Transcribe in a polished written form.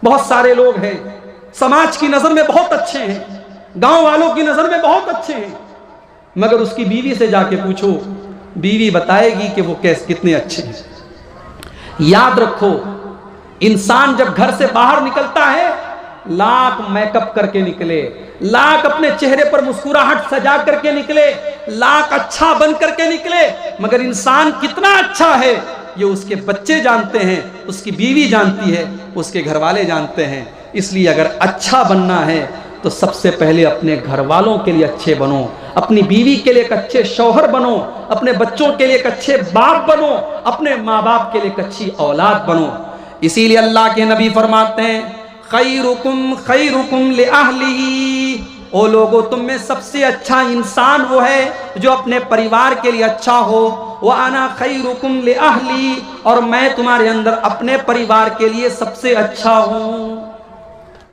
बहुत सारे लोग हैं समाज की नजर में बहुत अच्छे हैं, गांव वालों की नजर में बहुत अच्छे हैं, मगर उसकी बीवी से जाके पूछो, बीवी बताएगी कि वो कितने अच्छे हैं। याद रखो, इंसान जब घर से बाहर निकलता है लाख मेकअप करके निकले, लाख अपने चेहरे पर मुस्कुराहट सजा करके निकले, लाख अच्छा बन करके निकले, मगर इंसान कितना अच्छा है ये उसके बच्चे जानते हैं, उसकी बीवी जानती है, उसके घर वाले जानते हैं। इसलिए अगर अच्छा बनना है तो सबसे पहले अपने घर वालों के लिए अच्छे बनो, अपनी बीवी के लिए एक अच्छे शौहर बनो, अपने बच्चों के लिए एक अच्छे बाप बनो, अपने माँ बाप के लिए एक अच्छी औलाद बनो। इसीलिए अल्लाह के नबी फरमाते हैं, खैरुकुम लिअहलिही, ओ लोगों तुम में सबसे अच्छा इंसान वो है जो अपने परिवार के लिए अच्छा हो। व अना खैरुकुम लिअहली, और मैं तुम्हारे अंदर अपने परिवार के लिए सबसे अच्छा हूँ।